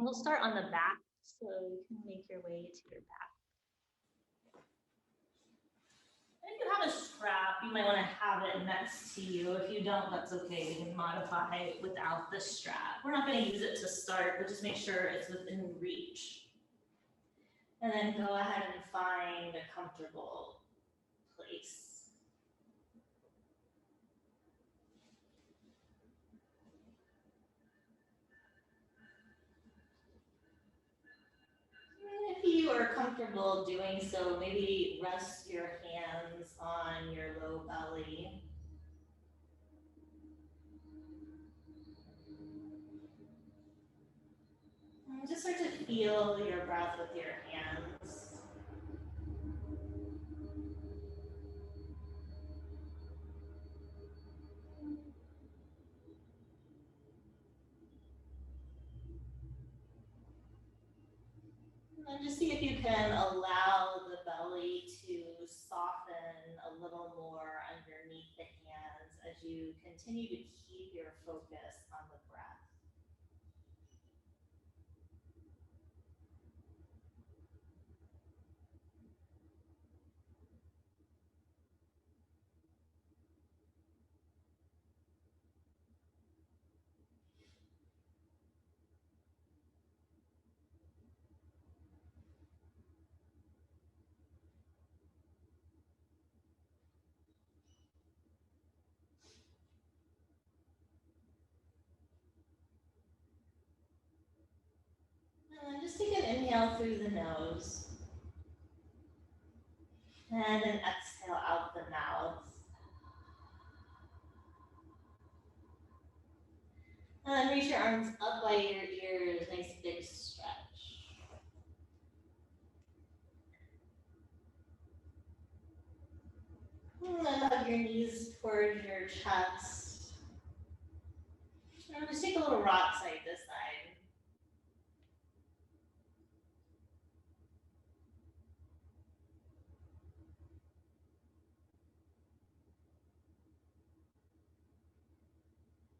we'll start on the back, so you can make your way to your back. If you have a strap, you might want to have it next to you. If you don't, that's okay. You can modify it without the strap. We're not going to use it to start, but just make sure it's within reach. And then go ahead and find a comfortable place. If you are comfortable doing so, maybe rest your hands on your low belly. And just start to feel your breath with your hands. And just see if you can allow the belly to soften a little more underneath the hands as you continue to keep your focus on the breath. And then just take an inhale through the nose. And an exhale out the mouth. And then reach your arms up by your ears, nice big stretch. And then hug your knees towards your chest. And just take a little rock side to side.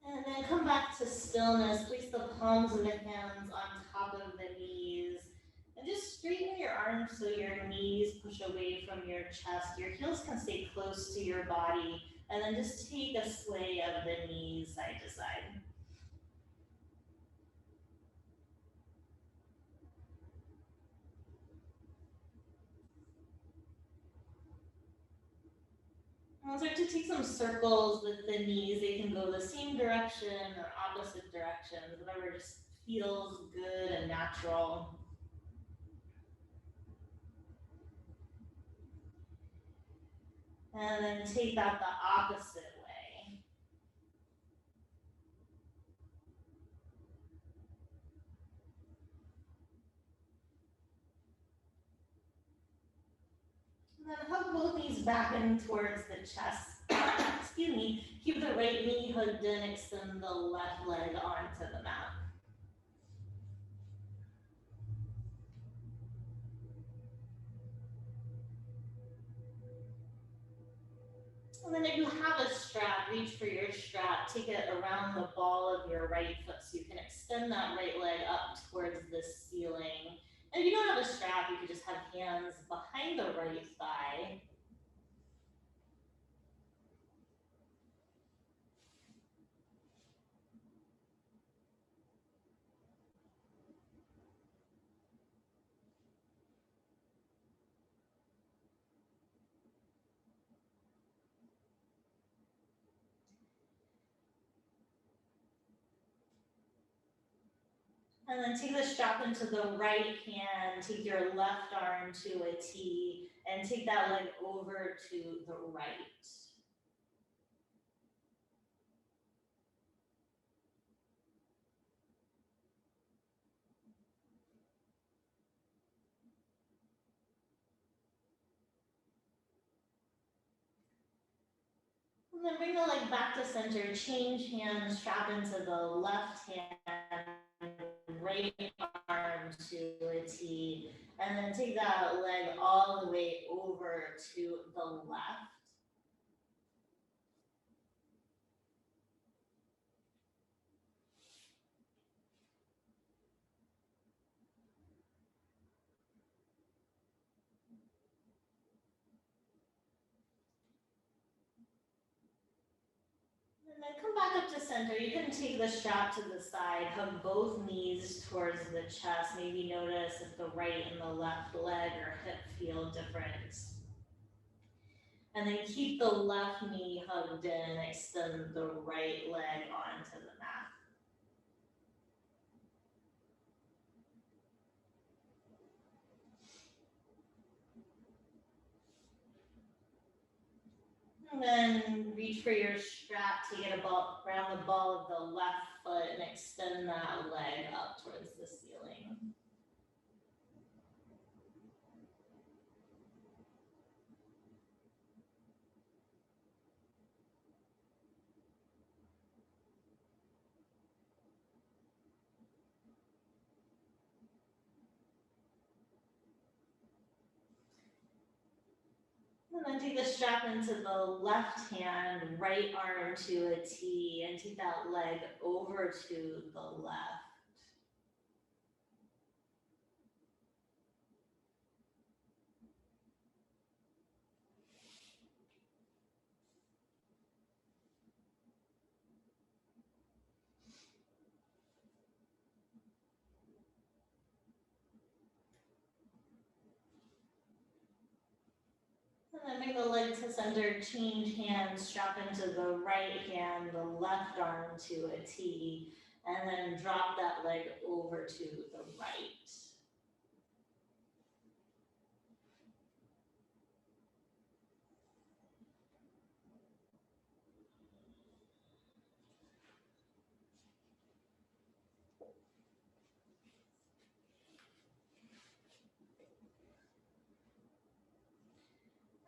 And then come back to stillness. Place the palms of the hands on top of the knees. And just straighten your arms so your knees push away from your chest. Your heels can stay close to your body. And then just take a sway of the knees side to side. And start to take some circles with the knees. They can go the same direction or opposite directions, whatever just feels good and natural. And then take that the opposite way. And then hug both knees back in towards the chest. Excuse me. Keep the right knee hugged in, extend the left leg onto the mat. And then if you have a strap, reach for your strap, take it around the ball of your right foot so you can extend that right leg up towards the ceiling. And if you don't have a strap, you could just have hands behind the right thigh. And then take the strap into the right hand, take your left arm to a T, and take that leg over to the right. And then bring the leg back to center, change hands, strap into the left hand, right arm to a T, and then take that leg all the way over to the left. then come back up to center. You can take the strap to the side, hug both knees towards the chest. Maybe notice if the right and the left leg or hip feel different. And then keep the left knee hugged in, extend the right leg onto the mat. And then reach for your strap, take it around the ball of the left foot and extend that leg up towards the ceiling. And then take the strap into the left hand, right arm to a T, and take that leg over to the left. And then bring the leg to center, change hands, strap into the right hand, the left arm to a T, and then drop that leg over to the right.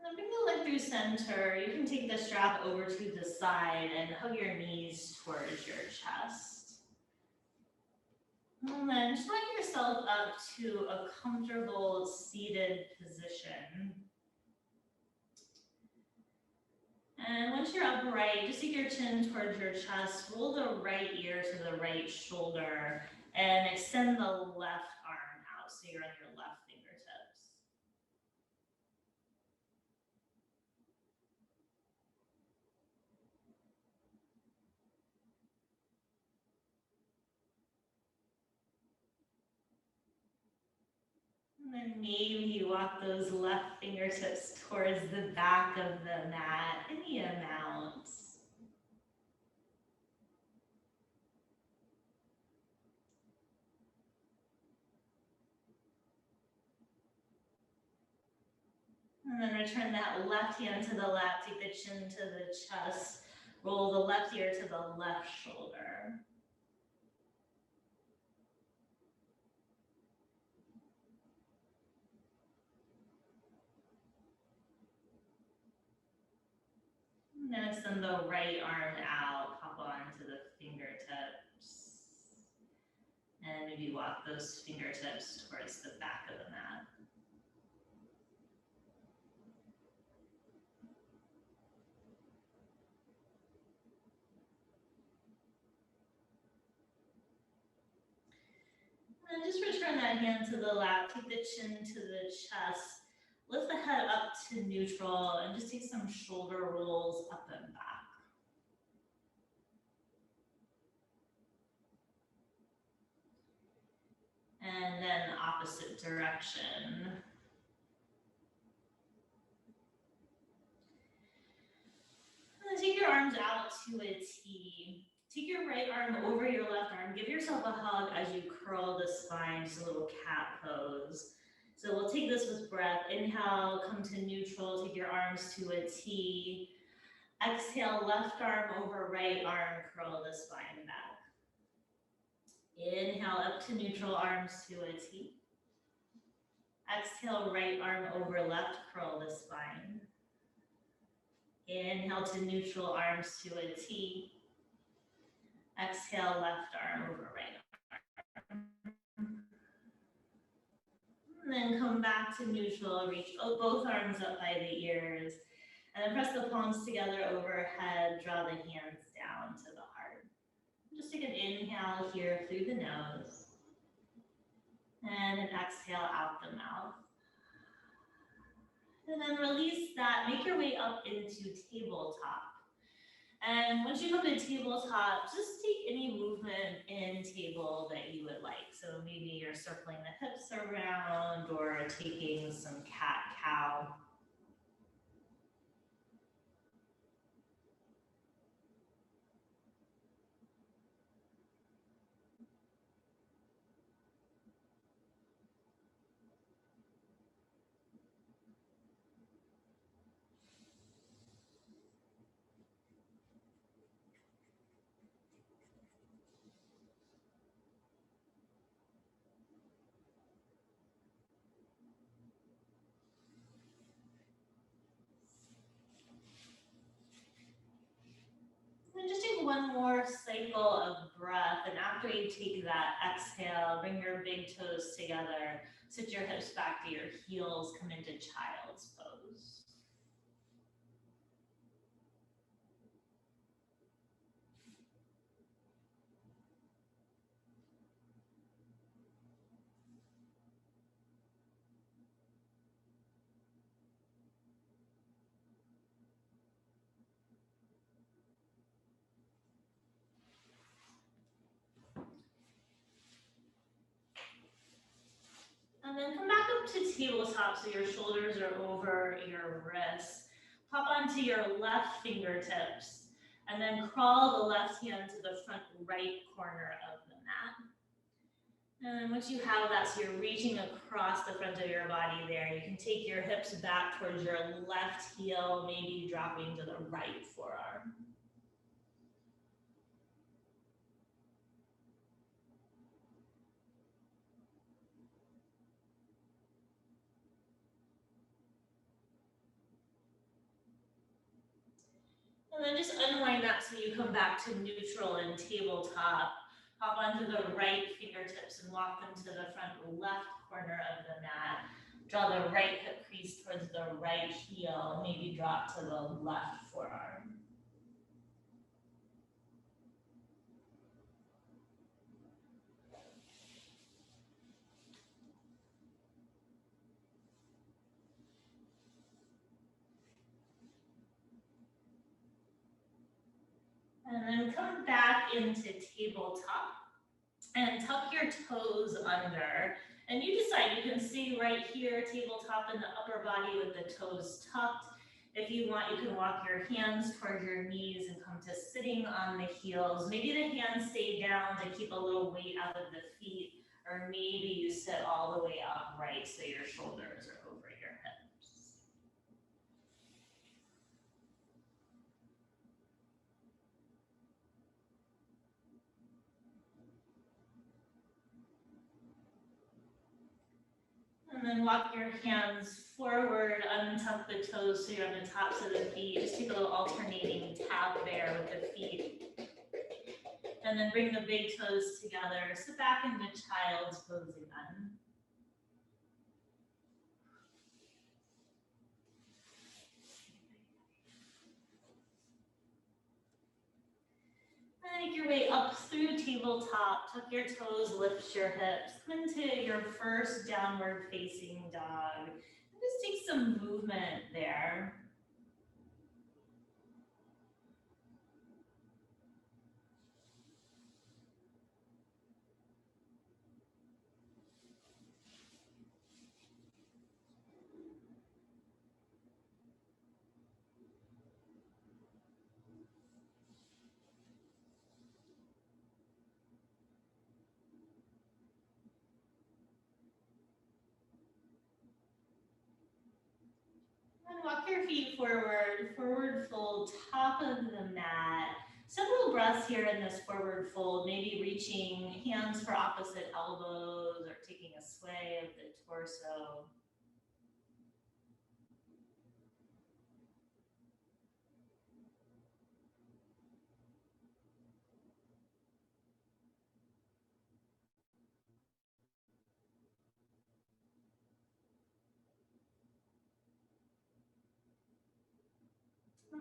And then bring the leg through center. You can take the strap over to the side and hug your knees towards your chest. And then just bring yourself up to a comfortable seated position. And once you're upright, just take your chin towards your chest, roll the right ear to the right shoulder, and extend the left arm out so you're on your left fingertips. And then maybe you walk those left fingertips towards the back of the mat, any amount. And then return that left hand to the lap, take the chin to the chest, roll the left ear to the left shoulder. And then extend the right arm out, pop onto the fingertips. And maybe walk those fingertips towards the back of the mat. And just return that hand to the lap, take the chin to the chest, lift the head up to neutral, and just take some shoulder rolls up and back. And then opposite direction. And then take your arms out to a T. Take your right arm over your left arm. Give yourself a hug as you curl the spine, just a little cat pose. So we'll take this with breath. Inhale, come to neutral, take your arms to a T. Exhale, left arm over right arm, curl the spine back. Inhale, up to neutral, arms to a T. Exhale, right arm over left, curl the spine. Inhale to neutral, arms to a T. Exhale, left arm over right arm. And then come back to neutral, reach both arms up by the ears. And then press the palms together overhead, draw the hands down to the heart. Just take an inhale here through the nose. And an exhale out the mouth. And then release that, make your way up into tabletop. And once you come to tabletop, just take any movement in table that you would like. So maybe you're circling the hips around or taking some cat-cow. And just take one more cycle of breath. And after you take that exhale, bring your big toes together, sit your hips back to your heels, come into child's pose. And then come back up to tabletop so your shoulders are over your wrists. Hop onto your left fingertips and then crawl the left hand to the front right corner of the mat. And once you have that, so you're reaching across the front of your body there, you can take your hips back towards your left heel, maybe dropping to the right forearm. And then just unwind that so you come back to neutral and tabletop. Hop onto the right fingertips and walk them to the front left corner of the mat. Draw the right hip crease towards the right heel, maybe drop to the left forearm. And then come back into tabletop and tuck your toes under. And you decide, you can stay right here, tabletop in the upper body with the toes tucked. If you want, you can walk your hands towards your knees and come to sitting on the heels. Maybe the hands stay down to keep a little weight out of the feet, or maybe you sit all the way upright so your shoulders are over your hips. And then walk your hands forward, untuck the toes so you're on the tops of the feet. Just take a little alternating tap there with the feet. And then bring the big toes together. Sit back into child's pose again. And make your way up through tabletop. Tuck your toes, lift your hips. Come into your first downward facing dog. And just take some movement there. And walk your feet forward, forward fold, top of the mat. Several breaths here in this forward fold, maybe reaching hands for opposite elbows or taking a sway of the torso.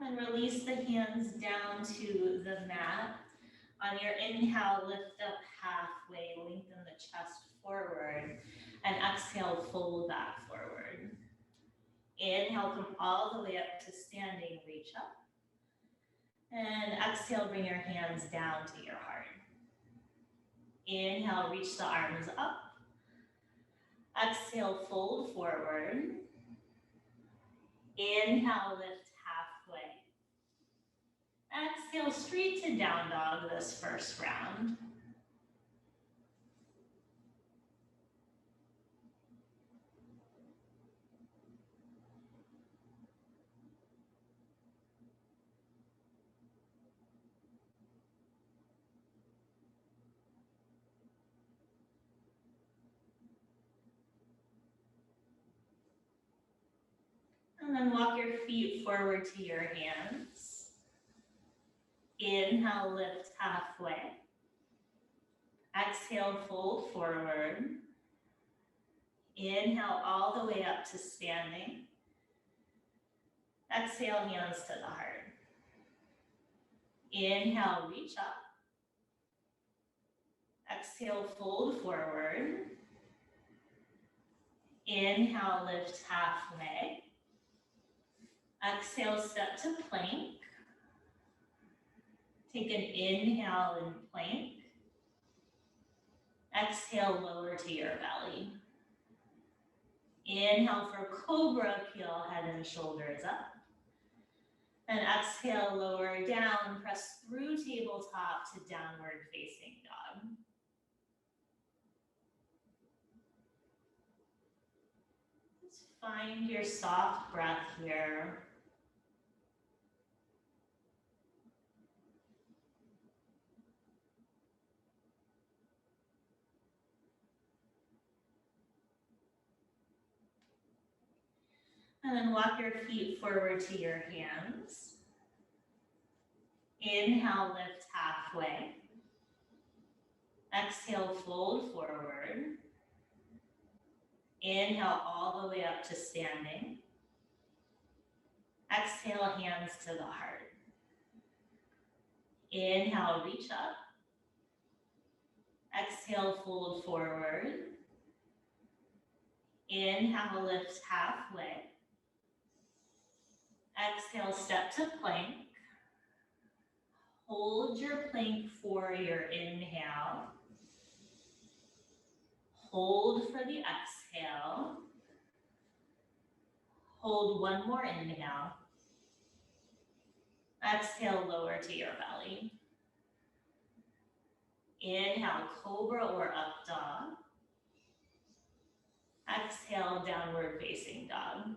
And then release the hands down to the mat. On your inhale, lift up halfway, lengthen the chest forward, and exhale, fold back forward. Inhale, come all the way up to standing, reach up. And exhale, bring your hands down to your heart. Inhale, reach the arms up. Exhale, fold forward. Inhale, lift halfway. Exhale, straight to down dog this first round. And then walk your feet forward to your hands. Inhale, lift halfway. Exhale, fold forward. Inhale all the way up to standing. Exhale, hands to the heart. Inhale, reach up. Exhale, fold forward. Inhale, lift halfway. Exhale, step to plank. Take an inhale in plank. Exhale, lower to your belly. Inhale for cobra, peel head and shoulders up. And exhale, lower down, press through tabletop to downward facing dog. Just find your soft breath here. And then walk your feet forward to your hands. Inhale, lift halfway. Exhale, fold forward. Inhale all the way up to standing. Exhale, hands to the heart. Inhale, reach up. Exhale, fold forward. Inhale, lift halfway. Exhale, step to plank. Hold your plank for your inhale. Hold for the exhale. Hold one more inhale. Exhale, lower to your belly. Inhale, cobra or up dog. Exhale, downward facing dog.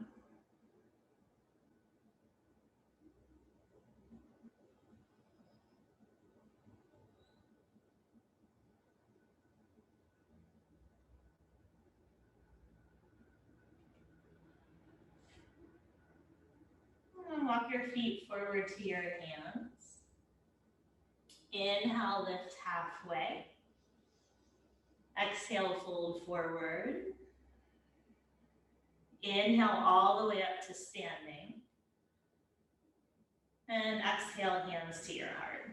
And walk your feet forward to your hands. Inhale, lift halfway. Exhale, fold forward. Inhale all the way up to standing. And exhale, hands to your heart.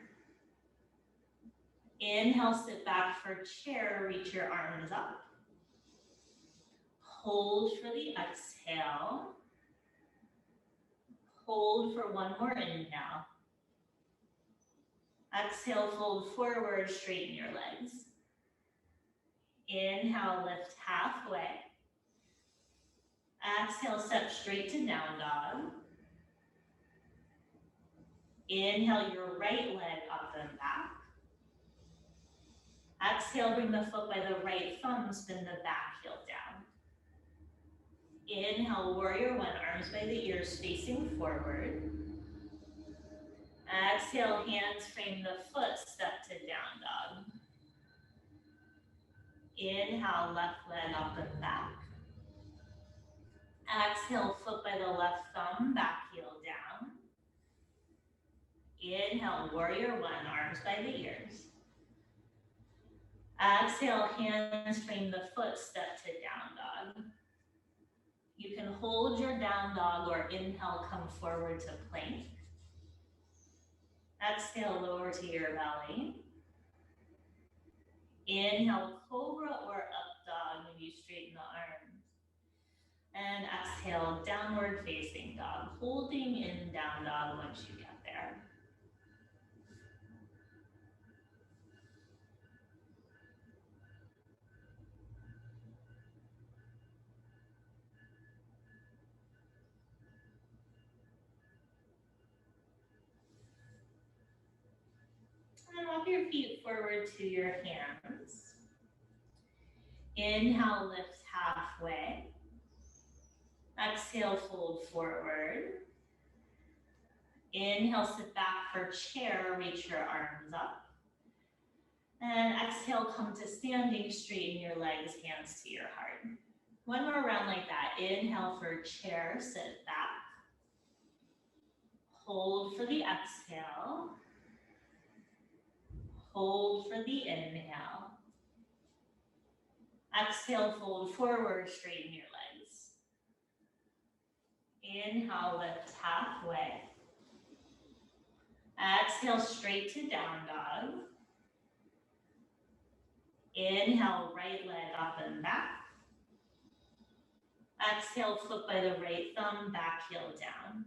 Inhale, sit back for chair, reach your arms up. Hold for the exhale. Hold for one more inhale. Exhale, fold forward, straighten your legs. Inhale, lift halfway. Exhale, step straight to down dog. Inhale your right leg up and back. Exhale, bring the foot by the right thumb, spin the back heel down. Inhale, warrior one, arms by the ears facing forward. Exhale, hands frame the foot, step to down dog. Inhale, left leg up and back. Exhale, foot by the left thumb, back heel down. Inhale, warrior one, arms by the ears. Exhale, hands frame the foot, step to down dog. You can hold your down dog or inhale, come forward to plank. Exhale, lower to your belly. Inhale, cobra or up dog when you straighten the arms. And exhale, downward facing dog, holding in down dog once you get there. your feet forward to your hands. Inhale, lift halfway. Exhale, fold forward. Inhale, sit back for chair, reach your arms up. And exhale, come to standing, straighten your legs, hands to your heart. One more round like that. Inhale for chair, sit back. Hold for the exhale. Hold for the inhale. Exhale, fold forward, straighten your legs. Inhale, lift halfway. Exhale, straight to down dog. Inhale, right leg up and back. Exhale, foot by the right thumb, back heel down.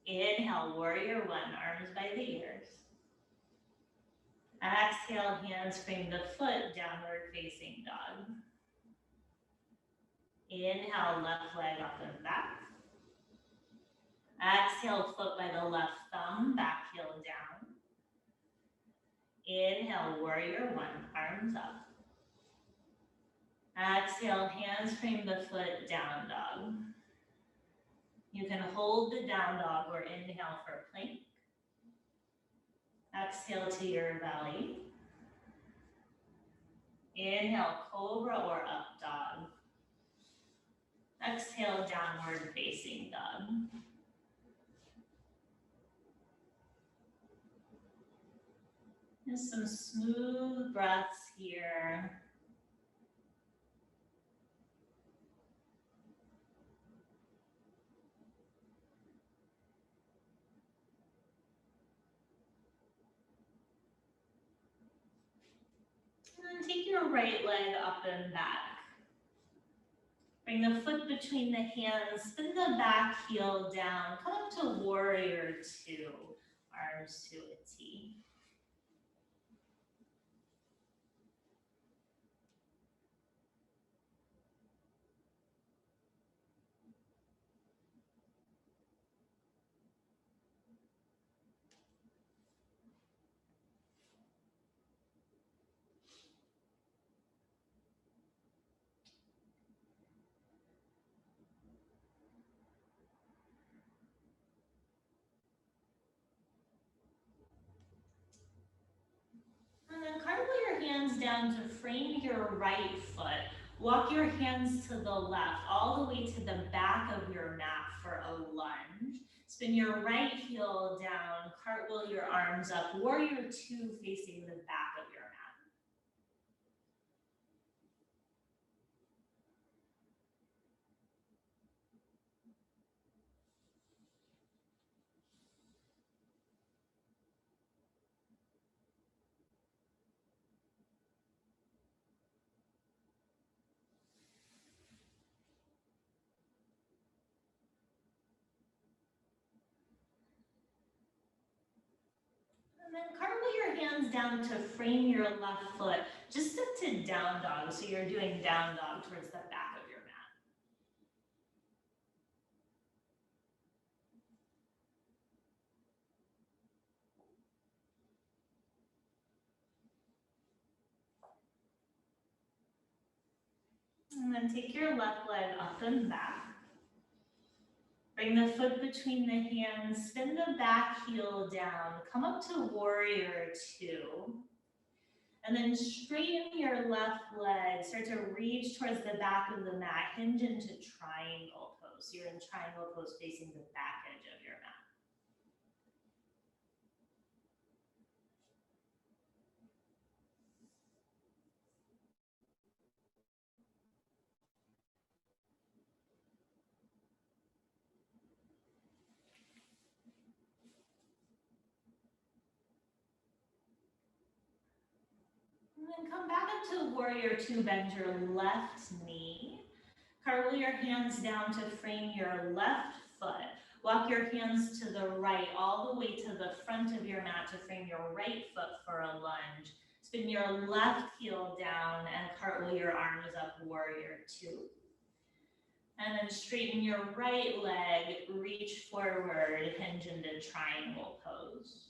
Inhale, warrior one, arms by the ears. Exhale, hands frame the foot, downward facing dog. Inhale, left leg up and back. Exhale, foot by the left thumb, back heel down. Inhale, warrior one, arms up. Exhale, hands frame the foot, down dog. You can hold the down dog or inhale for plank. Exhale to your belly. Inhale, cobra or up dog. Exhale, downward facing dog. Just some smooth breaths here. And then take your right leg up and back. Bring the foot between the hands, spin the back heel down, come up to warrior two, arms to a T. And then cartwheel your hands down to frame your right foot. Walk your hands to the left, all the way to the back of your mat for a lunge. Spin your right heel down, cartwheel your arms up, warrior two facing the back of your mat. And then cartwheel your hands down to frame your left foot. Just step to down dog, so you're doing down dog towards the back of your mat. And then take your left leg up and back. Bring the foot between the hands, spin the back heel down, come up to warrior two. And then straighten your left leg, start to reach towards the back of the mat, hinge into triangle pose. You're in triangle pose facing the back edge of your mat. And then come back up to warrior two, bend your left knee. Cartwheel your hands down to frame your left foot. Walk your hands to the right, all the way to the front of your mat to frame your right foot for a lunge. Spin your left heel down and cartwheel your arms up, warrior two. And then straighten your right leg, reach forward, hinge into triangle pose.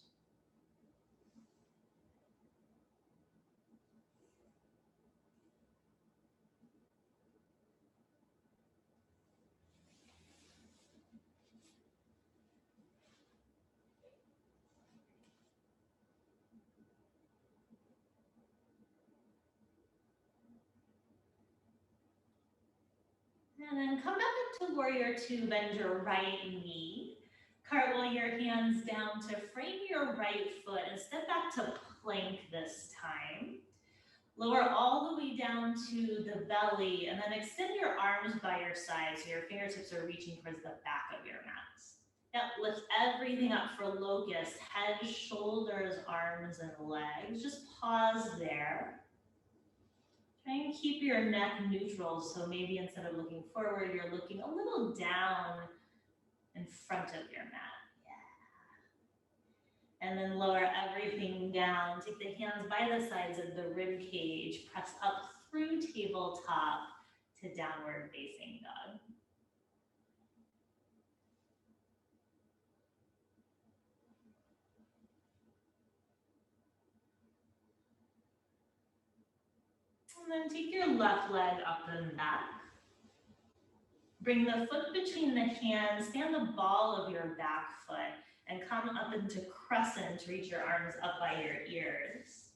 And then come back up to warrior two, bend your right knee. Cartwheel your hands down to frame your right foot and step back to plank this time. Lower all the way down to the belly and then extend your arms by your side so your fingertips are reaching towards the back of your mat. Yep, lift everything up for locust, head, shoulders, arms, and legs. Just pause there. Try and keep your neck neutral, so maybe instead of looking forward, you're looking a little down in front of your mat. Yeah. And then lower everything down. Take the hands by the sides of the rib cage. Press up through tabletop to downward facing dog. And then take your left leg up and back. Bring the foot between the hands, stand the ball of your back foot, and come up into crescent to reach your arms up by your ears.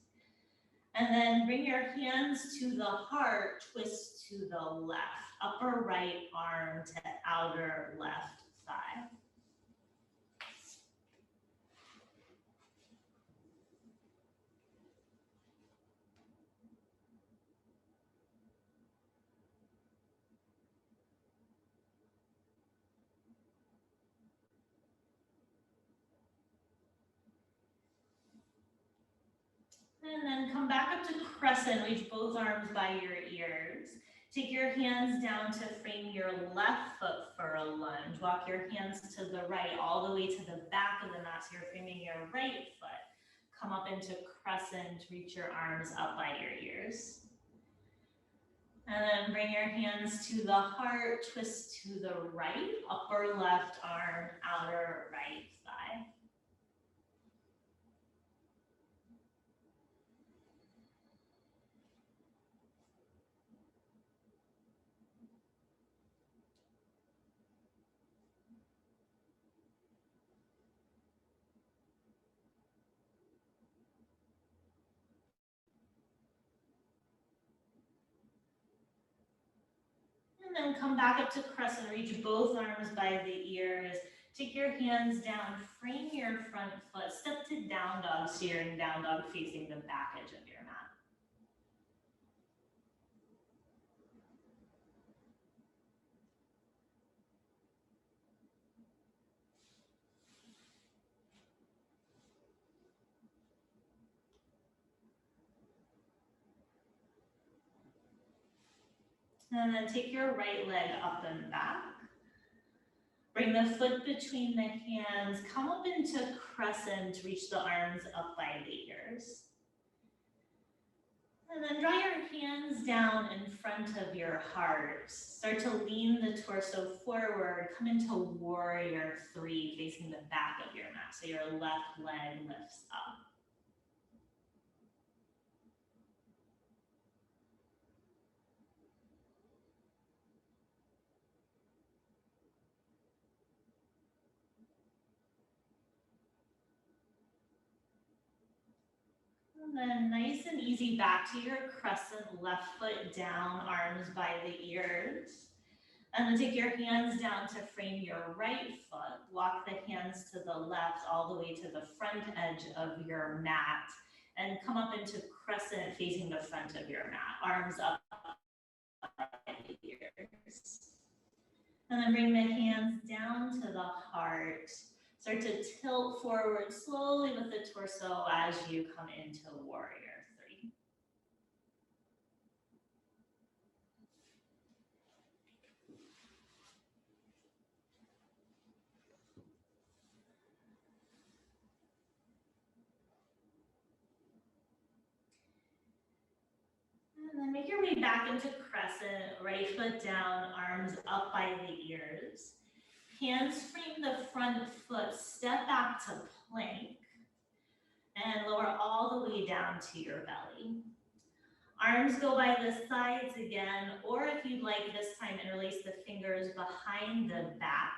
And then bring your hands to the heart, twist to the left, upper right arm to outer left thigh. And then come back up to crescent, reach both arms by your ears. Take your hands down to frame your left foot for a lunge. Walk your hands to the right, all the way to the back of the mat, so you're framing your right foot. Come up into crescent, reach your arms up by your ears. And then bring your hands to the heart, twist to the right, upper left arm, outer right thigh. And then come back up to crescent, reach both arms by the ears. Take your hands down, frame your front foot, step to down dog, steering down dog facing the back edge of your mat. And then take your right leg up and back. Bring the foot between the hands, come up into crescent, reach the arms up by the ears. And then draw your hands down in front of your heart. Start to lean the torso forward, come into warrior three, facing the back of your mat, so your left leg lifts up. And then nice and easy back to your crescent, left foot down, arms by the ears. And then take your hands down to frame your right foot. Walk the hands to the left all the way to the front edge of your mat. And come up into crescent facing the front of your mat. Arms up by the ears. And then bring the hands down to the heart. Start to tilt forward slowly with the torso as you come into warrior three. And then make your way back into crescent, right foot down, arms up by the ears. Hands frame the front foot, step back to plank, and lower all the way down to your belly. Arms go by the sides again, or if you'd like this time, interlace the fingers behind the back,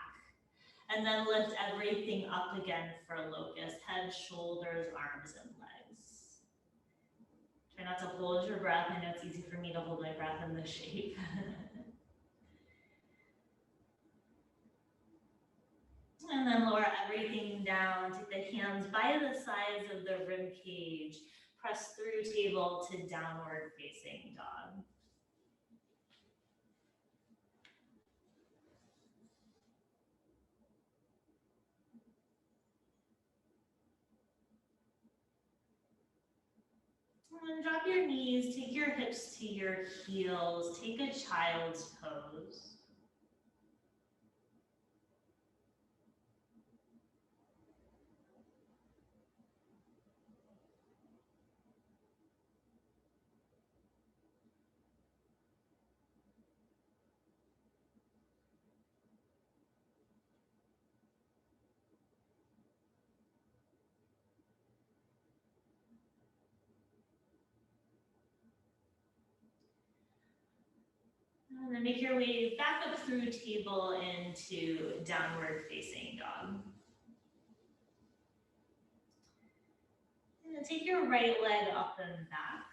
and then lift everything up again for locust, head, shoulders, arms, and legs. Try not to hold your breath. I know it's easy for me to hold my breath in this shape. by the sides of the rib cage, press through table to downward facing dog. And then drop your knees, take your hips to your heels, take a child's pose. And then make your way back up through table into downward facing dog. And then take your right leg up and back.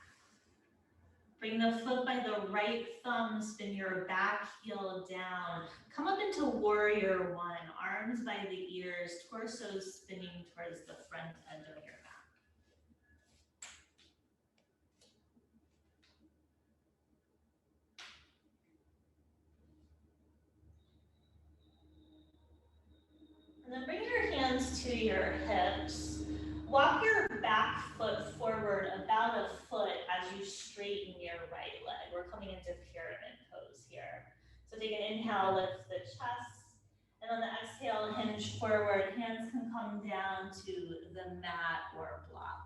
Bring the foot by the right thumb, spin your back heel down. Come up into warrior one, arms by the ears, torso spinning towards the front end of your mat. And then bring your hands to your hips. Walk your back foot forward about a foot as you straighten your right leg. We're coming into pyramid pose here. So take an inhale, lift the chest. And on the exhale, hinge forward. Hands can come down to the mat or blocks.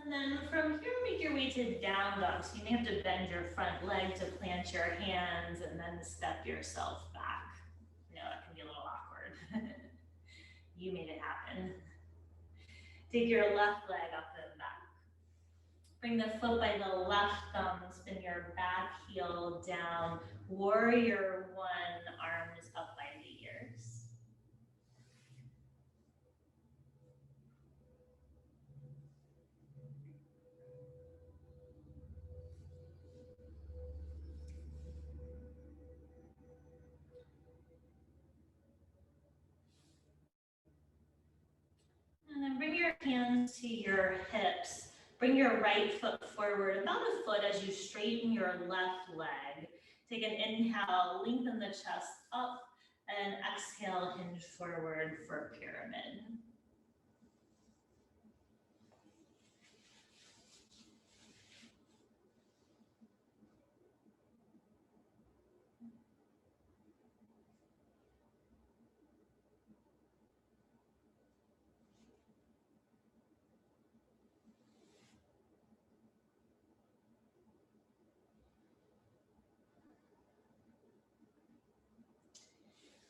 And then from here, make your way to down dog. So you may have to bend your front leg to plant your hands and then step yourself back. You know, that can be a little awkward. You made it happen. Take your left leg up and back. Bring the foot by the left thumb, spin your back heel down. Warrior one, arms up by the ears. And then bring your hands to your hips. Bring your right foot forward about a foot as you straighten your left leg. Take an inhale, lengthen the chest up, and exhale, hinge forward for pyramid.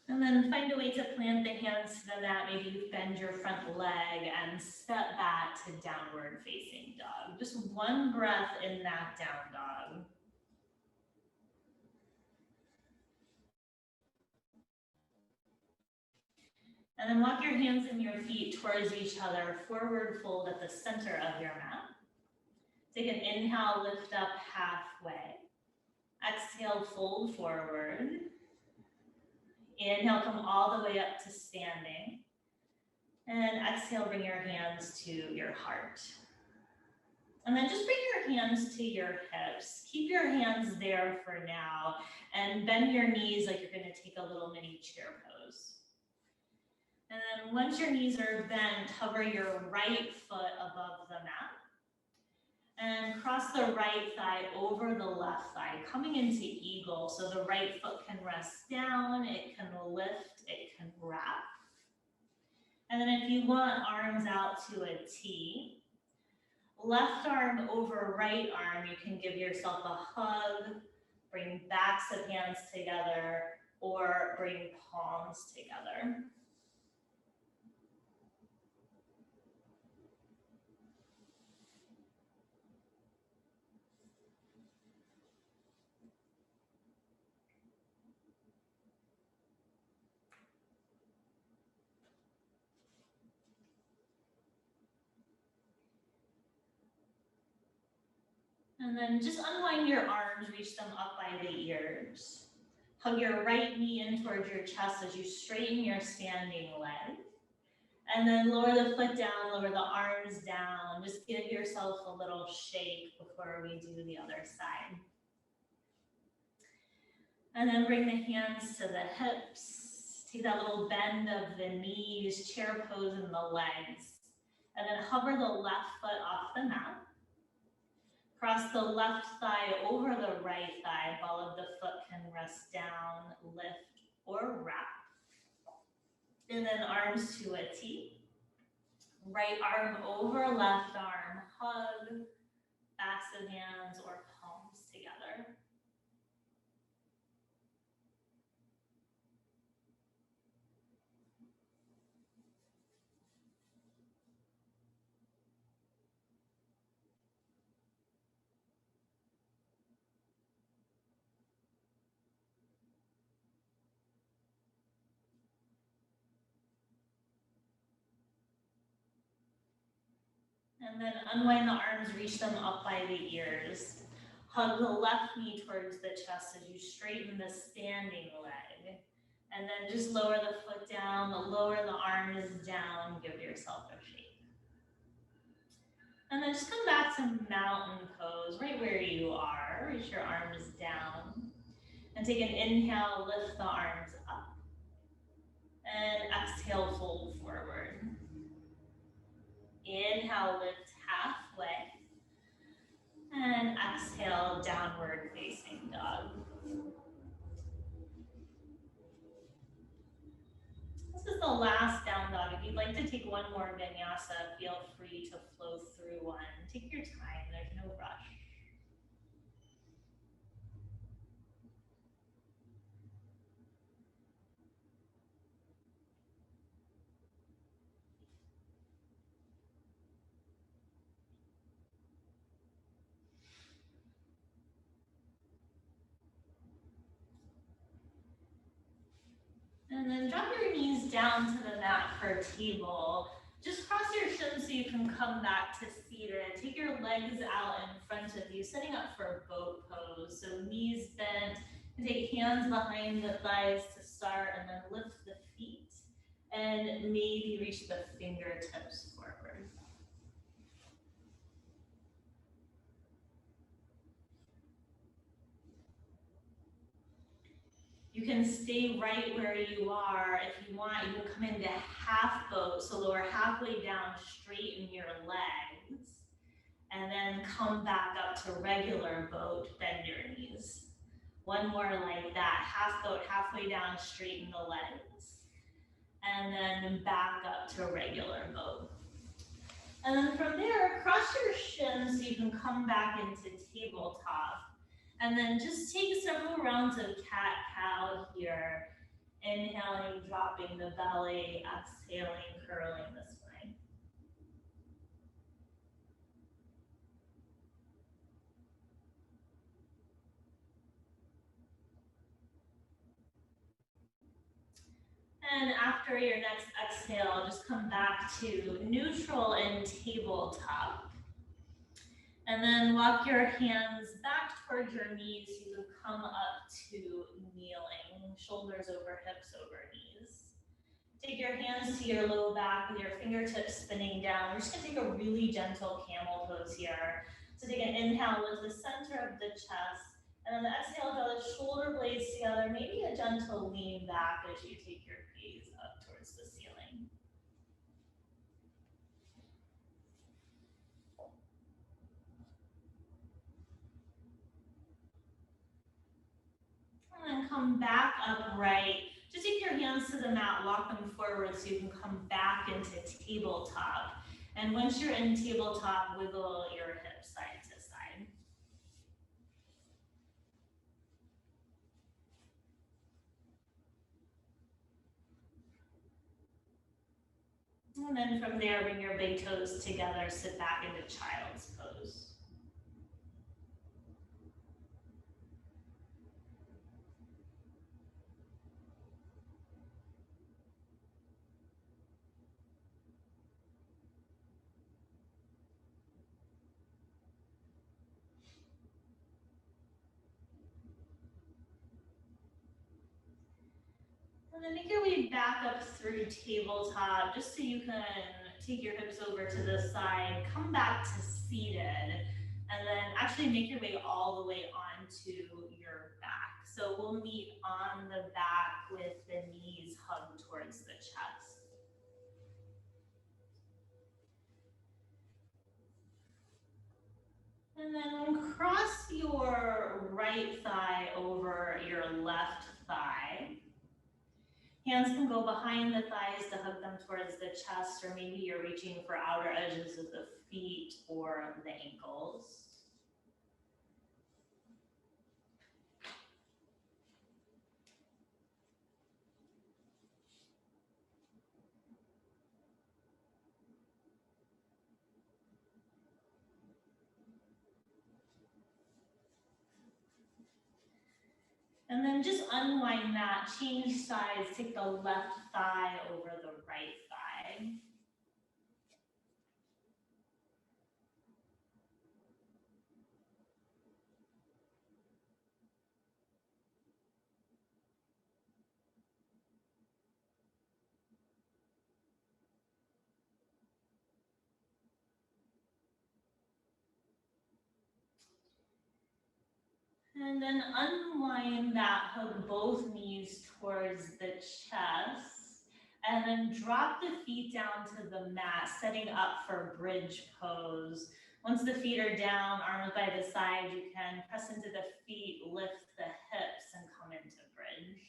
And then find a way to plant the hands to the mat. Maybe you bend your front leg and step back to downward facing dog. Just one breath in that down dog. And then walk your hands and your feet towards each other, forward fold at the center of your mat. Take an inhale, lift up halfway. Exhale, fold forward. Inhale, come all the way up to standing. And exhale, bring your hands to your heart. And then just bring your hands to your hips. Keep your hands there for now and bend your knees like you're going to take a little mini chair pose. And then once your knees are bent, hover your right foot above the mat. And cross the right thigh over the left thigh, coming into eagle. So the right foot can rest down, it can lift, it can wrap. And then if you want, arms out to a T. Left arm over right arm, you can give yourself a hug, bring backs of hands together, or bring palms together. And then just unwind your arms, reach them up by the ears. Hug your right knee in towards your chest as you straighten your standing leg. And then lower the foot down, lower the arms down. Just give yourself a little shake before we do the other side. And then bring the hands to the hips. Take that little bend of the knees, chair pose in the legs. And then hover the left foot off the mat. Cross the left thigh over the right thigh. Ball of the foot can rest down, lift, or wrap. And then arms to a T. Right arm over left arm. Hug, backs of hands or palms together. And then unwind the arms, reach them up by the ears. Hug the left knee towards the chest as you straighten the standing leg. And then just lower the foot down, lower the arms down, give yourself a shake. And then just come back to mountain pose, right where you are. Reach your arms down. And take an inhale, lift the arms up. And exhale, fold forward. Inhale, lift halfway. And exhale, downward facing dog. This is the last down dog. If you'd like to take one more vinyasa, feel free to flow through one. Take your time, there's no rush. And then drop your knees down to the mat for table. Just cross your shins so you can come back to seated. Take your legs out in front of you, setting up for boat pose. So knees bent, and take hands behind the thighs to start, and then lift the feet, and maybe reach the fingertips forward. You can stay right where you are. If you want, you can come into half boat, so lower halfway down, straighten your legs, and then come back up to regular boat, bend your knees. One more like that, half boat, halfway down, straighten the legs, and then back up to regular boat. And then from there, cross your shins so you can come back into tabletop. And then just take several rounds of cat-cow here. Inhaling, dropping the belly, exhaling, curling the spine. And after your next exhale, just come back to neutral and tabletop. And then walk your hands back towards your knees. You can come up to kneeling, shoulders over hips over knees. Take your hands to your low back with your fingertips spinning down. We're just gonna take a really gentle camel pose here. So take an inhale, lift the center of the chest, and then the exhale, draw the shoulder blades together, maybe a gentle lean back as you take your gaze up towards the ceiling. And then come back upright. Just take your hands to the mat, walk them forward so you can come back into tabletop. And once you're in tabletop, wiggle your hips side to side. And then from there, bring your big toes together, sit back into child's pose. And then make your way back up through tabletop, just so you can take your hips over to the side, come back to seated, and then actually make your way all the way onto your back. So we'll meet on the back with the knees hugged towards the chest. And then cross your right thigh over your left thigh. Hands can go behind the thighs to hug them towards the chest, or maybe you're reaching for outer edges of the feet or the ankles. And then just unwind that, change sides, take the left thigh over the right thigh. And then unwind that, hug both knees towards the chest, and then drop the feet down to the mat, setting up for bridge pose. Once the feet are down, arms by the side, you can press into the feet, lift the hips, and come into bridge.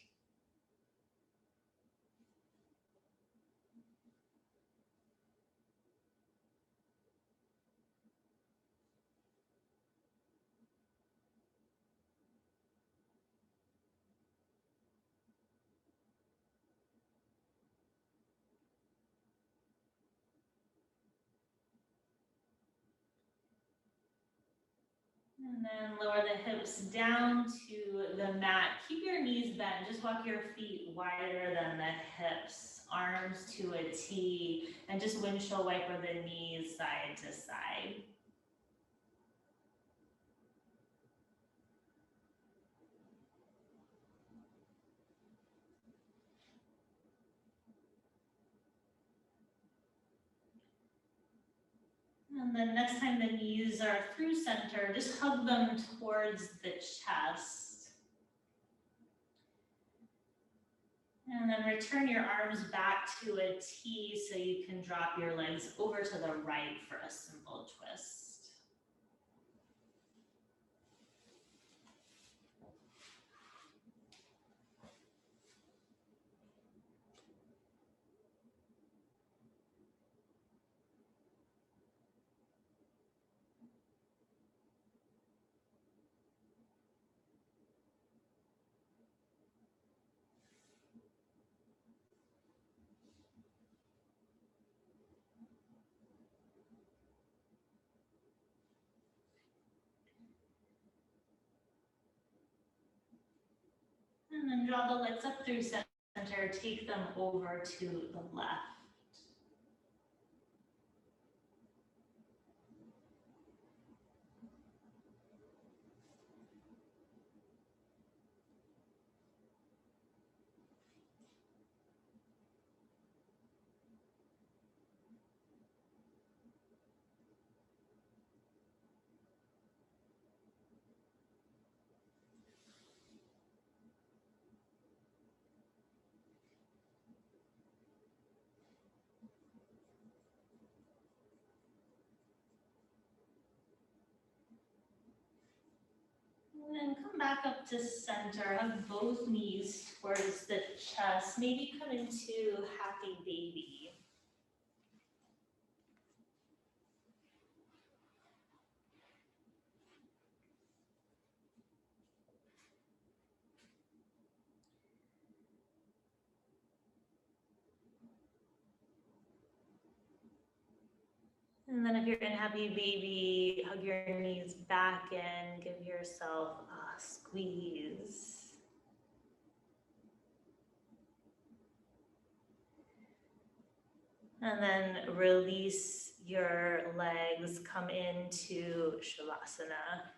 And then lower the hips down to the mat. Keep your knees bent. Just walk your feet wider than the hips. Arms to a T. And just windshield wiper the knees side to side. And then next time the knees are through center, just hug them towards the chest. And then return your arms back to a T so you can drop your legs over to the right for a simple twist. And then draw the legs up through center, take them over to the left. And then come back up to center, hug both knees towards the chest, maybe come into happy baby. And then if you're in happy baby, hug your knees back in, give yourself a squeeze. And then release your legs, come into Shavasana.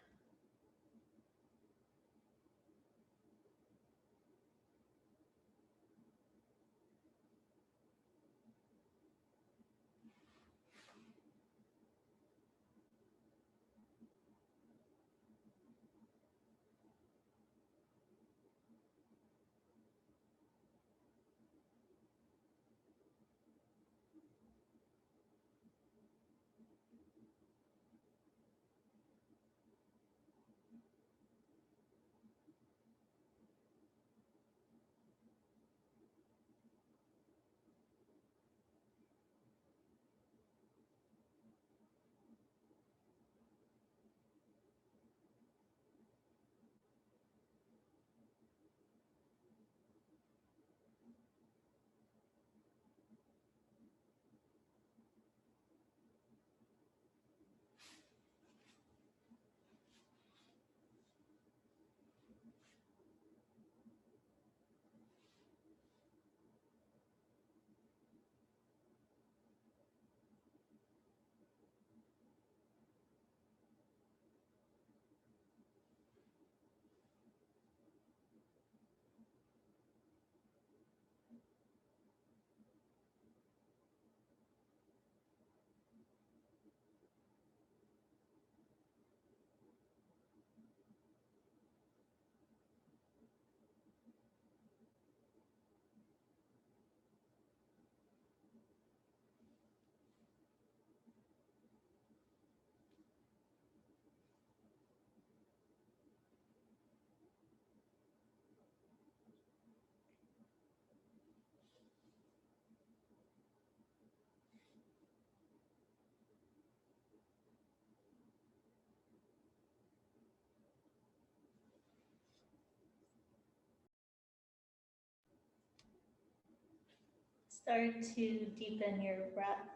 Start to deepen your breath.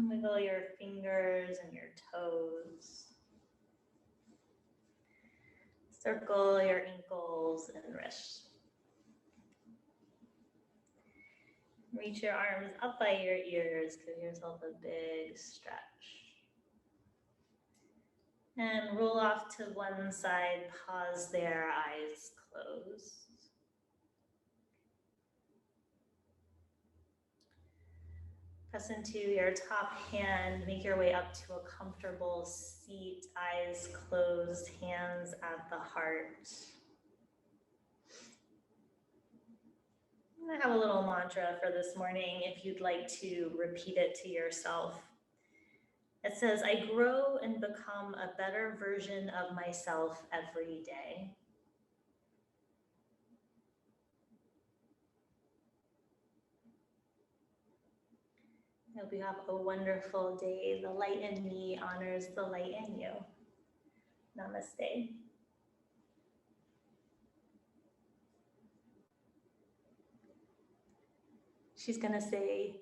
Wiggle your fingers and your toes. Circle your ankles and wrists. Reach your arms up by your ears. Give yourself a big stretch. And roll off to one side. Pause there, eyes closed. Press into your top hand, make your way up to a comfortable seat, eyes closed, hands at the heart. I have a little mantra for this morning if you'd like to repeat it to yourself. It says, I grow and become a better version of myself every day. I hope you have a wonderful day. The light in me honors the light in you. Namaste. She's gonna say,